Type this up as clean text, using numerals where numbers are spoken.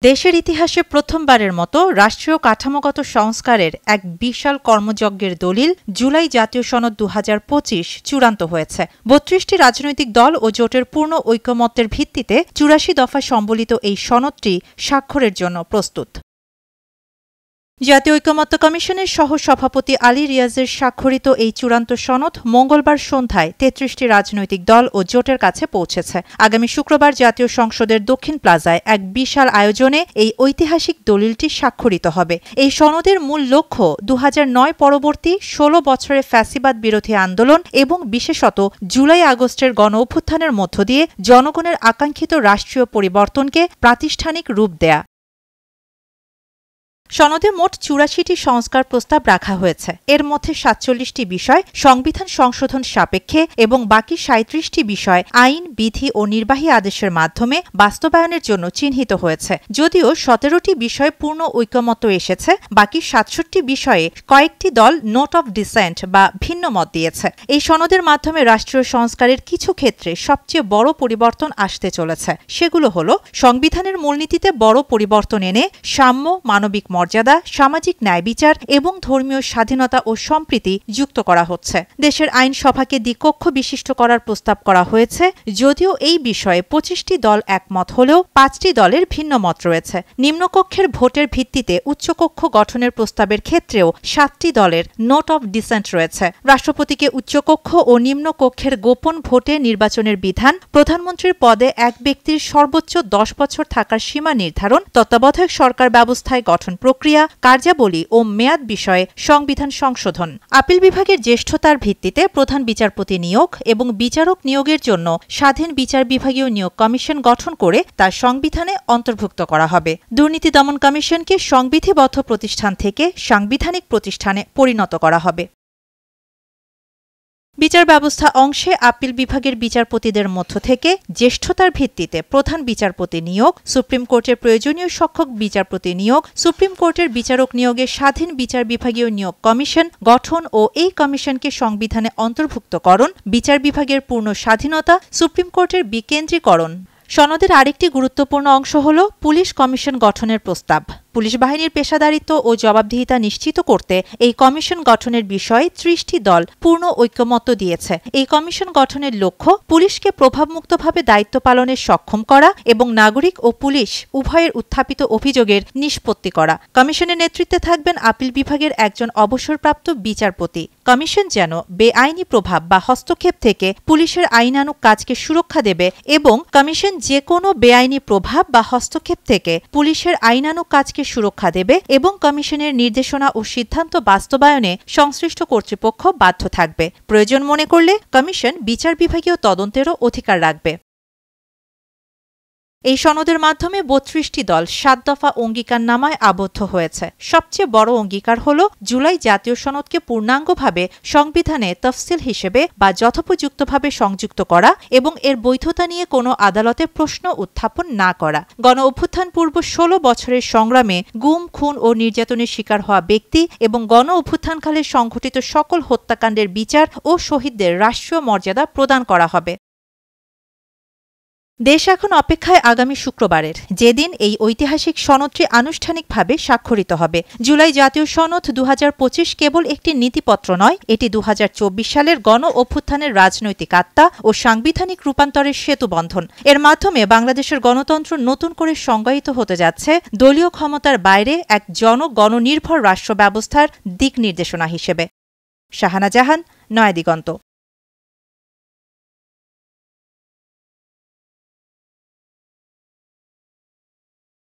দেশের ইতিহাসে প্রথমবারের মতো রাষ্ট্রীয় কাঠামোগত সংস্কারের এক বিশাল কর্মযজ্ঞের দলিল জুলাই জাতীয় সনদ ২০২৫ চূড়ান্ত হয়েছে। ৩২টি রাজনৈতিক দল ও জোটের পূর্ণ ঐকমত্যের ভিত্তিতে ৮৪ দফা সম্বলিত এই সনদটি স্বাক্ষরের জন্য প্রস্তুত। জাতীয় ঐকমত্য কমিশনের সহ সভাপতি আলী রিয়াজের স্বাক্ষরিত এই চূড়ান্ত সনদ মঙ্গলবার সন্ধ্যায় ৩৩টি রাজনৈতিক দল ও জোটের কাছে পৌঁছেছে। আগামী শুক্রবার জাতীয় সংসদের দক্ষিণ প্লাজায় এক বিশাল আয়োজনে এই ঐতিহাসিক দলিলটি স্বাক্ষরিত হবে। এই সনদের মূল লক্ষ্য ২০০৯ পরবর্তী ১৬ বছরের ফ্যাসিবাদ বিরোধী আন্দোলন এবং বিশেষত জুলাই আগস্টের গণঅভ্যুত্থানের মধ্য দিয়ে জনগণের আকাঙ্ক্ষিত রাষ্ট্রীয় পরিবর্তনকে প্রাতিষ্ঠানিক রূপ দেয়া। সনদে মোট ৮৪টি সংস্কার প্রস্তাব রাখা হয়েছে। এর মধ্যে ৪৭টি বিষয় সংবিধান সংশোধন সাপেক্ষে এবং বাকি ৩৭টি বিষয় আইন, বিধি ও নির্বাহী আদেশের মাধ্যমে বাস্তবায়নের জন্য চিহ্নিত হয়েছে। যদিও ১৭টি বিষয়ে পূর্ণ ঐকমত্য এসেছে, বাকি ৬৭টি বিষয়ে কয়েকটি দল নোট অব ডিসেন্ট বা ভিন্ন মত দিয়েছে। এই সনদের মাধ্যমে রাষ্ট্রীয় সংস্কারের কিছু ক্ষেত্রে সবচেয়ে বড় পরিবর্তন আসতে চলেছে। সেগুলো হল সংবিধানের মূলনীতিতে বড় পরিবর্তন এনে সাম্য, মানবিক মর্যাদা, সামাজিক ন্যায় বিচার এবং ধর্মীয় স্বাধীনতা ও সম্প্রীতি যুক্ত করা হচ্ছে। দেশের আইনসভাকে দ্বিকক্ষ বিশিষ্ট করার প্রস্তাব করা হয়েছে। যদিও এই বিষয়ে ২৫টি দল একমত হলেও ৫টি দলের ভিন্ন মত রয়েছে। নিম্নকক্ষের ভোটের ভিত্তিতে উচ্চকক্ষ গঠনের প্রস্তাবের ক্ষেত্রেও ৭টি দলের নোট অব ডিসেন্ট রয়েছে। রাষ্ট্রপতিকে উচ্চকক্ষ ও নিম্নকক্ষের গোপন ভোটে নির্বাচনের বিধান, প্রধানমন্ত্রীর পদে এক ব্যক্তির সর্বোচ্চ ১০ বছর থাকার সীমা নির্ধারণ, তত্ত্বাবধায়ক সরকার ব্যবস্থায় গঠন প্রক্রিয়া, কার্যাবলী ও মেয়াদ বিষয়ে সংবিধান সংশোধন। আপিল বিভাগের জ্যেষ্ঠতার ভিত্তিতে প্রধান বিচারপতি নিয়োগ এবং বিচারক নিয়োগের জন্য স্বাধীন বিচার বিভাগীয় নিয়োগ কমিশন গঠন করে তা সংবিধানে অন্তর্ভুক্ত করা হবে। দুর্নীতি দমন কমিশনকে সংবিধিবদ্ধ প্রতিষ্ঠান থেকে সাংবিধানিক প্রতিষ্ঠানে পরিণত করা হবে। বিচার ব্যবস্থা অংশে আপিল বিভাগের বিচারপতিদের মধ্য থেকে জ্যেষ্ঠতার ভিত্তিতে প্রধান বিচারপতি নিয়োগ, সুপ্রিম কোর্টের প্রয়োজনীয় সংখ্যক বিচারপতি নিয়োগ, সুপ্রিম কোর্টের বিচারক নিয়োগে স্বাধীন বিচার বিভাগীয় নিয়োগ কমিশন গঠন ও এই কমিশনকে সংবিধানে অন্তর্ভুক্তকরণ, বিচার বিভাগের পূর্ণ স্বাধীনতা, সুপ্রিম কোর্টের বিকেন্দ্রীকরণ। সনদের আরেকটি গুরুত্বপূর্ণ অংশ হল পুলিশ কমিশন গঠনের প্রস্তাব। পুলিশ বাহিনীর পেশাদারিত্ব ও জবাবদিহিতা নিশ্চিত করতে এই কমিশন গঠনের বিষয়ে ৩০টি দল পূর্ণ ঐকমত্য দিয়েছে। এই কমিশন গঠনের লক্ষ্য পুলিশকে প্রভাবমুক্তভাবে দায়িত্ব পালনে সক্ষম করা এবং নাগরিক ও পুলিশ উভয়ের উত্থাপিত অভিযোগের নিষ্পত্তি করা। কমিশনের নেতৃত্বে থাকবেন আপিল বিভাগের একজন অবসরপ্রাপ্ত বিচারপতি। কমিশন যেন বেআইনি প্রভাব বা হস্তক্ষেপ থেকে পুলিশের আইনানুগ কাজকে সুরক্ষা দেবে এবং কমিশন যে কোনো বেআইনি প্রভাব বা হস্তক্ষেপ থেকে পুলিশের আইনানুগ কাজকে সুরক্ষা দেবে এবং কমিশনের নির্দেশনা ও সিদ্ধান্ত বাস্তবায়নে সংশ্লিষ্ট কর্তৃপক্ষ বাধ্য থাকবে। প্রয়োজন মনে করলে কমিশন বিচার বিভাগীয় তদন্তেরও অধিকার রাখবে। এই সনদের মাধ্যমে ৩২টি দল ৭ দফা অঙ্গীকারনামায় আবদ্ধ হয়েছে। সবচেয়ে বড় অঙ্গীকার হল জুলাই জাতীয় সনদকে পূর্ণাঙ্গভাবে সংবিধানে তফসিল হিসেবে বা যথোপযুক্তভাবে সংযুক্ত করা এবং এর বৈধতা নিয়ে কোনো আদালতে প্রশ্ন উত্থাপন না করা। গণ অভ্যুত্থান পূর্ব ১৬ বছরের সংগ্রামে গুম, খুন ও নির্যাতনের শিকার হওয়া ব্যক্তি এবং গণ অভ্যুত্থানকালে সংঘটিত সকল হত্যাকাণ্ডের বিচার ও শহীদদের রাষ্ট্রীয় মর্যাদা প্রদান করা হবে। দেশ এখন অপেক্ষায় আগামী শুক্রবারের, যেদিন এই ঐতিহাসিক সনদটি আনুষ্ঠানিকভাবে স্বাক্ষরিত হবে। জুলাই জাতীয় সনদ ২০২৫ কেবল একটি নীতিপত্র নয়, এটি ২০২৪ সালের গণ অভ্যুত্থানের রাজনৈতিক আত্মা ও সাংবিধানিক রূপান্তরের সেতুবন্ধন। এর মাধ্যমে বাংলাদেশের গণতন্ত্র নতুন করে সংজ্ঞায়িত হতে যাচ্ছে দলীয় ক্ষমতার বাইরে এক গণনির্ভর রাষ্ট্র ব্যবস্থার দিক নির্দেশনা হিসেবে। শাহানা জাহান, নয়াদিগন্ত।